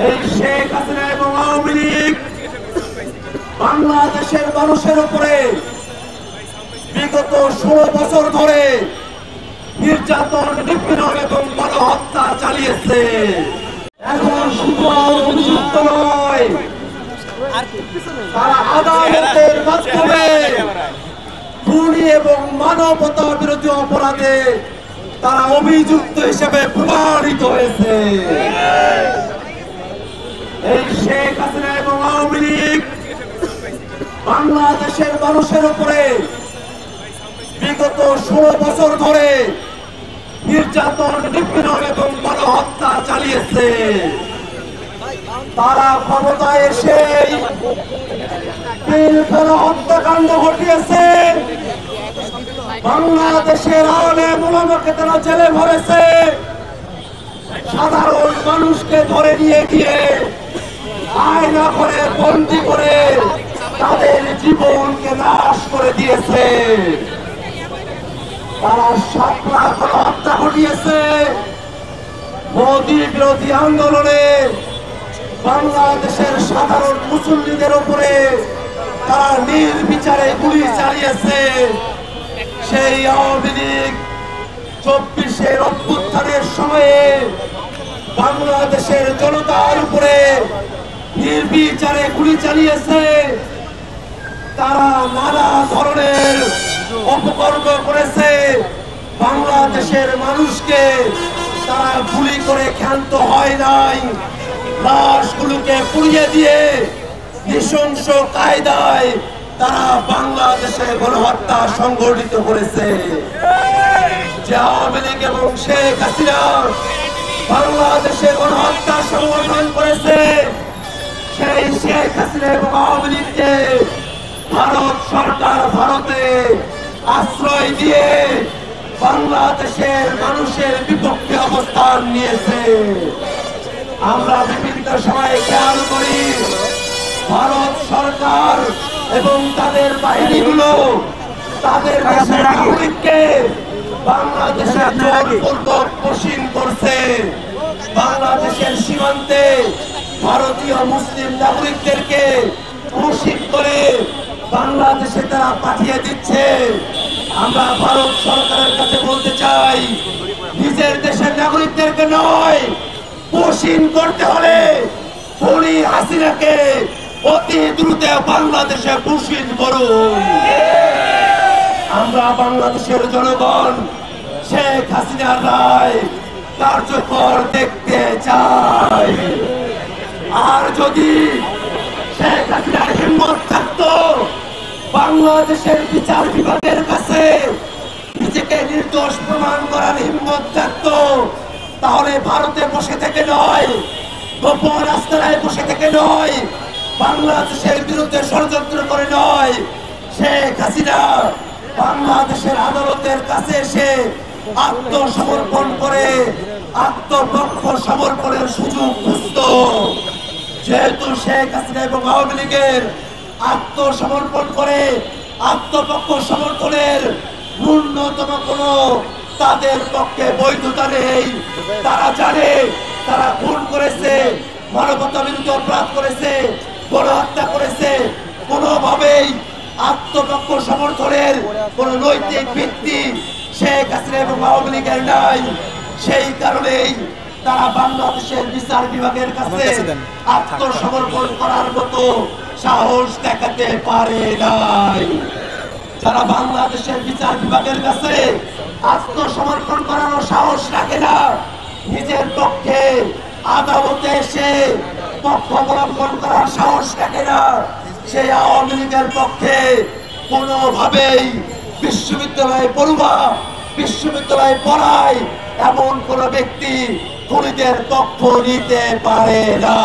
এই শেখ হাসিনা এবং আওয়ামী লীগ বাংলাদেশের মানুষের উপরে বিগত 16 বছর ধরে নির্যাতন, নিপীড়ন এবং গণহত্যা চালিয়েছে। এখন শুধু অভিযুক্ত নয়, তারা আদালতের মাধ্যমে খুনি এবং মানবতা বিরোধী অপরাধে তারা অভিযুক্ত হিসেবে প্রমাণিত হয়েছে। এই শেখ হাসিনা এবং আওয়ামী লীগ বাংলাদেশের মানুষের উপরে বিগত 16 বছর ধরে নির্যাতন, নিপীড়ন এবং গণহত্যা চালিয়েছে। তারা ক্ষমতায় এসে পিলখানা হত্যাকাণ্ড ঘটিয়েছে। বাংলাদেশের আলেম ওলামাকে তারা জেলে ভরেছে। সাধারণ মানুষকে ধরে নিয়ে গিয়ে আয়না করে বন্দী করে তাদের জীবনকে নাশ করে দিয়েছে। তারা 7 লাখ হত্যা ঘটিয়েছে। মোদী বিরোধী আন্দোলনে বাংলাদেশের সাধারণ মুসল্লিদের উপরে তারা নির্বিচারে গুলি চালিয়েছে। সেই আওয়ামী লীগ 24-এর অভ্যুত্থানের সময়ে বাংলাদেশের জনতার উপরে নির্বিচারে গুলি চালিয়েছে। তারা নানা ধরনের অপকর্ম করেছে। বাংলাদেশের মানুষকে তারা গুলি করে ক্ষান্ত হয় নাই, লাশগুলোকে পুড়িয়ে দিয়ে নৃশংস কায়দায় তারা বাংলাদেশে গণহত্যা সংগঠিত করেছে। যে আওয়ামী লীগ এবং শেখ হাসিনা বাংলাদেশে গণহত্যা সংগঠন করেছে, সেই শেখ হাসিনা এবং আওয়ামী লীগকে ভারত সরকার ভারতে আশ্রয় দিয়ে বাংলাদেশের মানুষের বিপক্ষে অবস্থান নিয়েছে। আমরা বিভিন্ন সময় খেয়াল করি ভারত সরকার এবং তাদের বাহিনীগুলো তাদের দেশের নাগরিককে বাংলাদেশের জোরপূর্বক পোষণ করছে। বাংলাদেশের সীমান্তে ভারতীয় মুসলিম নাগরিকদেরকে পোষণ করে বাংলাদেশে তারা পাঠিয়ে দিচ্ছে। আমরা ভারত সরকারের কাছে বলতে চাই, নিজের দেশের নাগরিকদেরকে নয়, পোষণ করতে হলে খুনি হাসিনাকে অতি দ্রুত বাংলাদেশে পোষণ করুন। আমরা বাংলাদেশের জনগণ শেখ হাসিনার রায় কার্যকর দেখতে চাই। আর যদি শেখ হাসিনার হিম্মত থাকতো বাংলাদেশের বিচার বিভাগের কাছে নিজেকে নির্দোষ প্রমাণ করার হিম্মত থাকতো, তাহলে ভারতে বসে থেকে নয়, গোপন আস্তানায় বসে থেকে নয়, বাংলাদেশের বিরুদ্ধে ষড়যন্ত্র করে নয়, শেখ হাসিনা বাংলাদেশের আদালতের কাছে এসে আত্মসমর্পণ করে আত্মপক্ষ সমর্পণের সুযোগ খুঁজত। যেহেতু শেখ হাসিনা এবং আওয়ামী লীগের আত্মসমর্পণ করে আত্মপক্ষ সমর্থনের ন্যূনতম কোন তাদের পক্ষে বৈধতা নেই। তারা জানে তারা খুন করেছে, মানবতা বিরোধী অপরাধ করেছে, গণহত্যা করেছে। কোনোভাবেই আত্মপক্ষ সমর্থনের কোন নৈতিক ভিত্তি শেখ হাসিনা এবং আওয়ামী লীগের নাই। সেই কারণেই তারা বাংলাদেশের বিচার বিভাগের কাছে আত্মসমর্পণ করার মতো সাহস দেখাতে পারে নাই। যারা বাংলাদেশের বিচার বিভাগের কাছে আত্মসমর্পণ করার সাহস রাখে না, নিজের পক্ষে আদালতে এসে পক্ষ অবলম্বন করার সাহস রাখে না, সেই আওয়ামী লীগের পক্ষে কোনোভাবেই বিশ্ববিদ্যালয়ে পড়ুয়া, বিশ্ববিদ্যালয়ে পড়ায় এমন কোন ব্যক্তি খুনিদের পক্ষ নিতে পারে না।